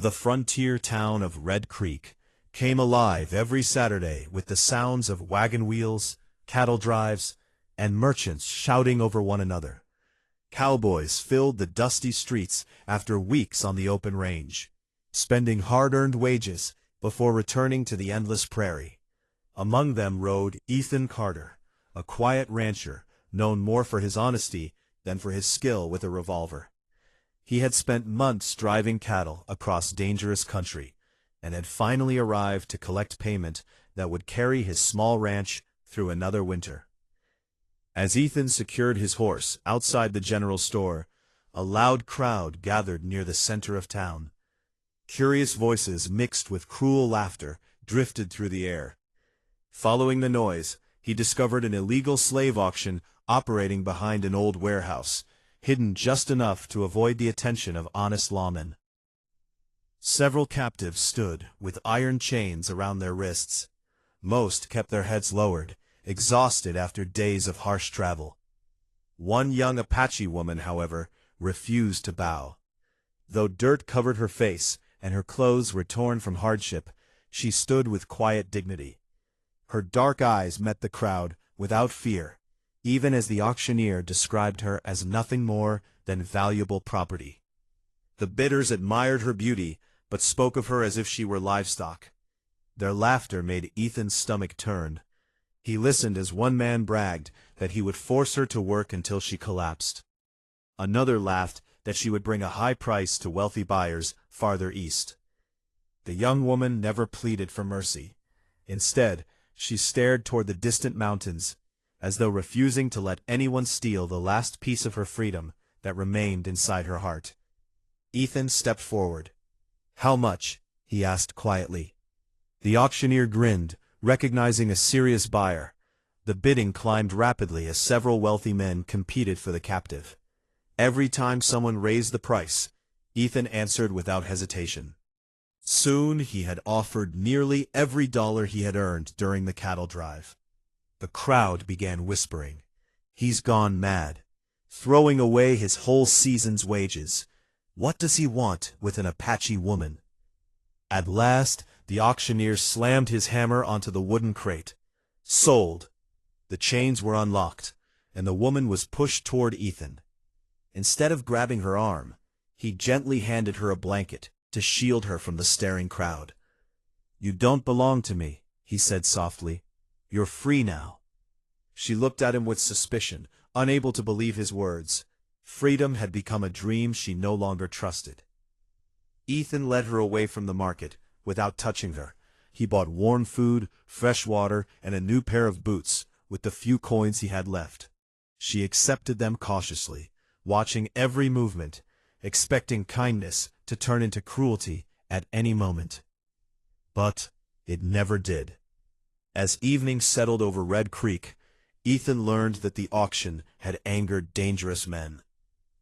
The frontier town of Red Creek came alive every Saturday with the sounds of wagon wheels, cattle drives, and merchants shouting over one another. Cowboys filled the dusty streets after weeks on the open range, spending hard-earned wages before returning to the endless prairie. Among them rode Ethan Carter, a quiet rancher known more for his honesty than for his skill with a revolver. He had spent months driving cattle across dangerous country, and had finally arrived to collect payment that would carry his small ranch through another winter. As Ethan secured his horse outside the general store, a loud crowd gathered near the center of town. Curious voices mixed with cruel laughter drifted through the air. Following the noise, he discovered an illegal slave auction operating behind an old warehouse, hidden just enough to avoid the attention of honest lawmen. Several captives stood with iron chains around their wrists. Most kept their heads lowered, exhausted after days of harsh travel. One young Apache woman, however, refused to bow. Though dirt covered her face and her clothes were torn from hardship, she stood with quiet dignity. Her dark eyes met the crowd without fear, even as the auctioneer described her as nothing more than valuable property. The bidders admired her beauty, but spoke of her as if she were livestock. Their laughter made Ethan's stomach turn. He listened as one man bragged that he would force her to work until she collapsed. Another laughed that she would bring a high price to wealthy buyers farther east. The young woman never pleaded for mercy. Instead, she stared toward the distant mountains, as though refusing to let anyone steal the last piece of her freedom that remained inside her heart. Ethan stepped forward. "How much?" he asked quietly. The auctioneer grinned, recognizing a serious buyer. The bidding climbed rapidly as several wealthy men competed for the captive. Every time someone raised the price, Ethan answered without hesitation. Soon he had offered nearly every dollar he had earned during the cattle drive. The crowd began whispering, "He's gone mad, throwing away his whole season's wages. What does he want with an Apache woman?" At last, the auctioneer slammed his hammer onto the wooden crate. Sold! The chains were unlocked, and the woman was pushed toward Ethan. Instead of grabbing her arm, he gently handed her a blanket to shield her from the staring crowd. "You don't belong to me," he said softly. "You're free now." She looked at him with suspicion, unable to believe his words. Freedom had become a dream she no longer trusted. Ethan led her away from the market without touching her. He bought warm food, fresh water, and a new pair of boots with the few coins he had left. She accepted them cautiously, watching every movement, expecting kindness to turn into cruelty at any moment. But it never did. As evening settled over Red Creek, Ethan learned that the auction had angered dangerous men.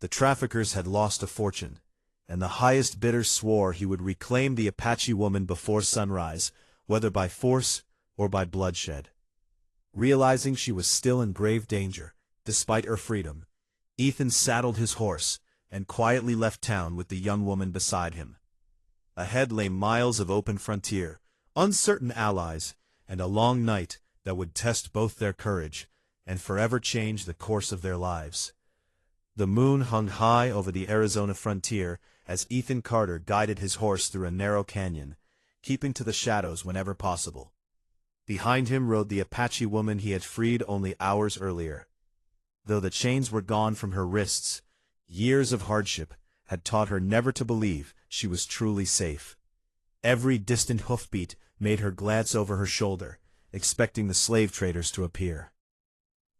The traffickers had lost a fortune, and the highest bidder swore he would reclaim the Apache woman before sunrise, whether by force or by bloodshed. Realizing she was still in grave danger, despite her freedom, Ethan saddled his horse and quietly left town with the young woman beside him. Ahead lay miles of open frontier, uncertain allies, and a long night that would test both their courage and forever change the course of their lives. The moon hung high over the Arizona frontier as Ethan Carter guided his horse through a narrow canyon, keeping to the shadows whenever possible. Behind him rode the Apache woman he had freed only hours earlier. Though the chains were gone from her wrists, years of hardship had taught her never to believe she was truly safe. Every distant hoofbeat made her glance over her shoulder, expecting the slave traders to appear.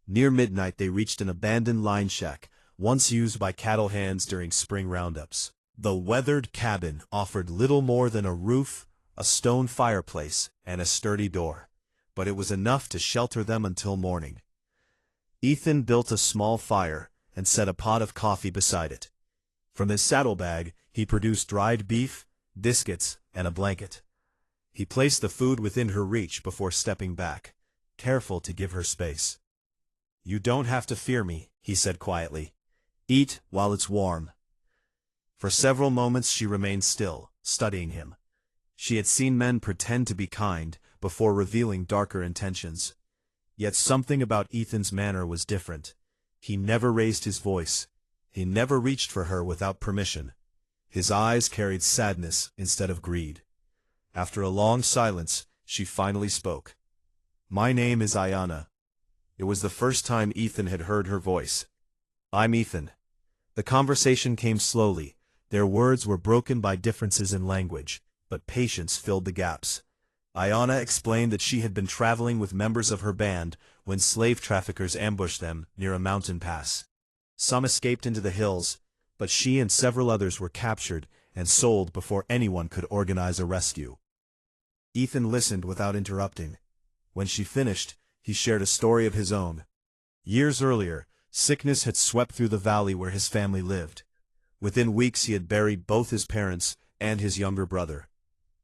Near midnight they reached an abandoned line shack, once used by cattle hands during spring roundups. The weathered cabin offered little more than a roof, a stone fireplace, and a sturdy door, but it was enough to shelter them until morning. Ethan built a small fire and set a pot of coffee beside it. From his saddlebag, he produced dried beef, biscuits, and a blanket. He placed the food within her reach before stepping back, careful to give her space. "You don't have to fear me," he said quietly. "Eat while it's warm." For several moments she remained still, studying him. She had seen men pretend to be kind before revealing darker intentions. Yet something about Ethan's manner was different. He never raised his voice. He never reached for her without permission. His eyes carried sadness instead of greed. After a long silence, she finally spoke. "My name is Ayanna." It was the first time Ethan had heard her voice. "I'm Ethan." The conversation came slowly. Their words were broken by differences in language, but patience filled the gaps. Ayanna explained that she had been traveling with members of her band when slave traffickers ambushed them near a mountain pass. Some escaped into the hills, but she and several others were captured and sold before anyone could organize a rescue. Ethan listened without interrupting. When she finished, he shared a story of his own. Years earlier, sickness had swept through the valley where his family lived. Within weeks he had buried both his parents and his younger brother.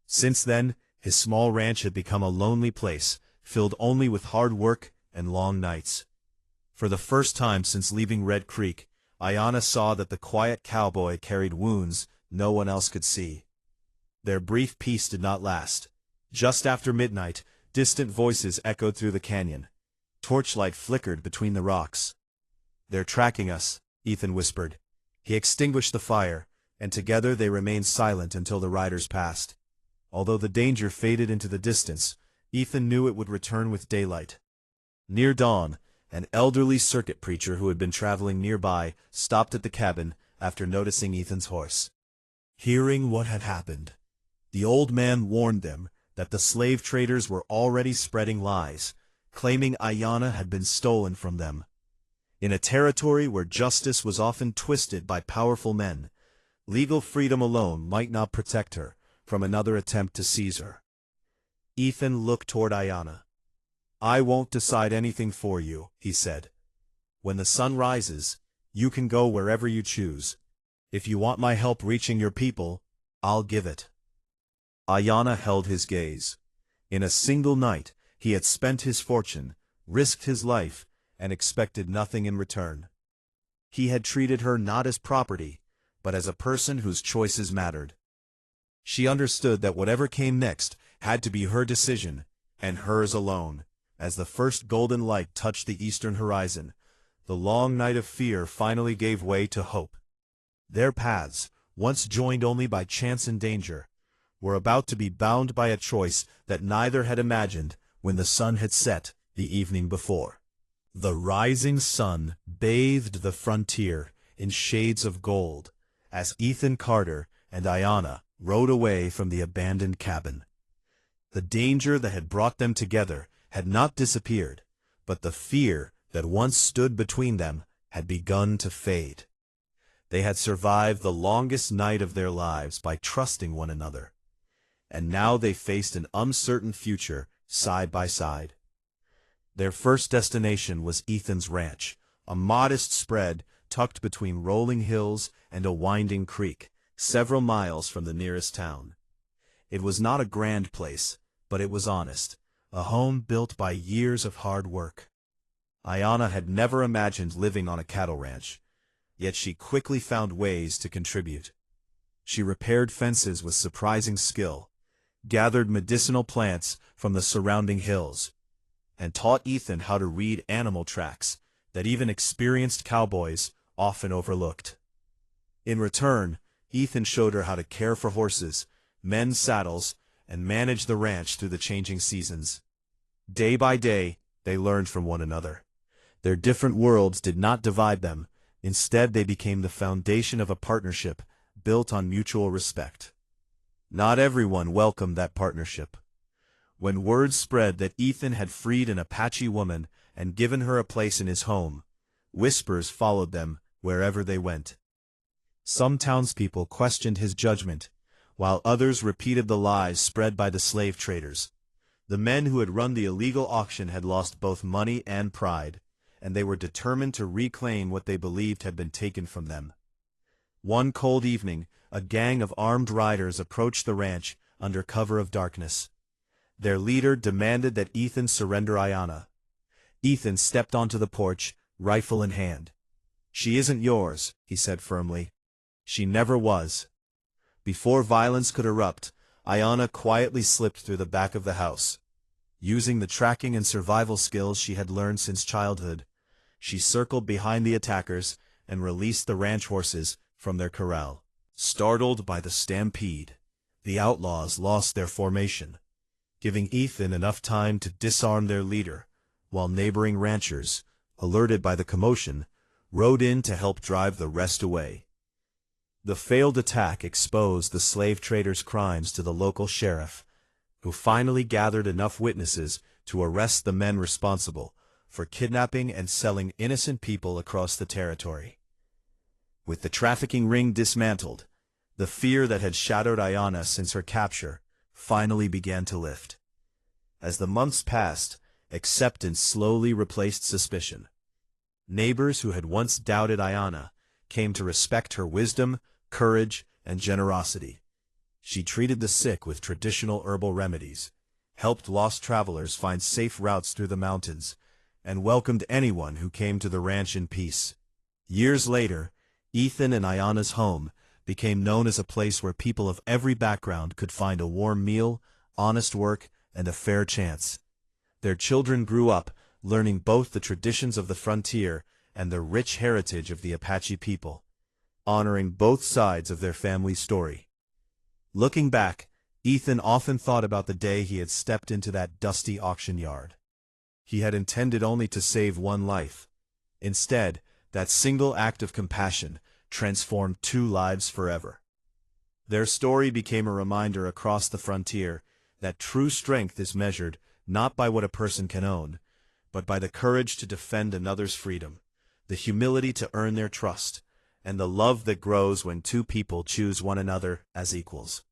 Since then, his small ranch had become a lonely place, filled only with hard work and long nights. For the first time since leaving Red Creek, Ayanna saw that the quiet cowboy carried wounds no one else could see. Their brief peace did not last. Just after midnight, distant voices echoed through the canyon. Torchlight flickered between the rocks. "They're tracking us," Ethan whispered. He extinguished the fire, and together they remained silent until the riders passed. Although the danger faded into the distance, Ethan knew it would return with daylight. Near dawn, an elderly circuit preacher who had been traveling nearby stopped at the cabin after noticing Ethan's horse. Hearing what had happened, the old man warned them that the slave traders were already spreading lies, claiming Ayanna had been stolen from them. In a territory where justice was often twisted by powerful men, legal freedom alone might not protect her from another attempt to seize her. Ethan looked toward Ayanna. "I won't decide anything for you," he said. "When the sun rises, you can go wherever you choose. If you want my help reaching your people, I'll give it." Ayanna held his gaze. In a single night, he had spent his fortune, risked his life, and expected nothing in return. He had treated her not as property, but as a person whose choices mattered. She understood that whatever came next had to be her decision, and hers alone. As the first golden light touched the eastern horizon, the long night of fear finally gave way to hope. Their paths, once joined only by chance and danger, were about to be bound by a choice that neither had imagined when the sun had set the evening before. The rising sun bathed the frontier in shades of gold as Ethan Carter and Ayanna rode away from the abandoned cabin. The danger that had brought them together had not disappeared, but the fear that once stood between them had begun to fade. They had survived the longest night of their lives by trusting one another, and now they faced an uncertain future side by side. Their first destination was Ethan's ranch, a modest spread tucked between rolling hills and a winding creek, several miles from the nearest town. It was not a grand place, but it was honest, a home built by years of hard work. Ayanna had never imagined living on a cattle ranch, yet she quickly found ways to contribute. She repaired fences with surprising skill, gathered medicinal plants from the surrounding hills, and taught Ethan how to read animal tracks that even experienced cowboys often overlooked. In return, Ethan showed her how to care for horses, mend saddles, and manage the ranch through the changing seasons. Day by day, they learned from one another. Their different worlds did not divide them. Instead, they became the foundation of a partnership built on mutual respect. Not everyone welcomed that partnership. When word spread that Ethan had freed an Apache woman and given her a place in his home, whispers followed them wherever they went. Some townspeople questioned his judgment, while others repeated the lies spread by the slave traders. The men who had run the illegal auction had lost both money and pride, and they were determined to reclaim what they believed had been taken from them. One cold evening, a gang of armed riders approached the ranch under cover of darkness. Their leader demanded that Ethan surrender Ayanna. Ethan stepped onto the porch, rifle in hand. "She isn't yours," he said firmly. "She never was." Before violence could erupt, Ayanna quietly slipped through the back of the house. Using the tracking and survival skills she had learned since childhood, she circled behind the attackers and released the ranch horses from their corral. Startled by the stampede, the outlaws lost their formation, giving Ethan enough time to disarm their leader, while neighboring ranchers, alerted by the commotion, rode in to help drive the rest away. The failed attack exposed the slave traders' crimes to the local sheriff, who finally gathered enough witnesses to arrest the men responsible for kidnapping and selling innocent people across the territory. With the trafficking ring dismantled, the fear that had shadowed Ayanna since her capture finally began to lift. As the months passed, acceptance slowly replaced suspicion. Neighbors who had once doubted Ayanna came to respect her wisdom, courage, and generosity. She treated the sick with traditional herbal remedies, helped lost travelers find safe routes through the mountains, and welcomed anyone who came to the ranch in peace. Years later, Ethan and Ayanna's home became known as a place where people of every background could find a warm meal, honest work, and a fair chance. Their children grew up learning both the traditions of the frontier and the rich heritage of the Apache people, honoring both sides of their family story. Looking back, Ethan often thought about the day he had stepped into that dusty auction yard. He had intended only to save one life. Instead, that single act of compassion transformed 2 lives forever. Their story became a reminder across the frontier that true strength is measured not by what a person can own, but by the courage to defend another's freedom, the humility to earn their trust, and the love that grows when 2 people choose one another as equals.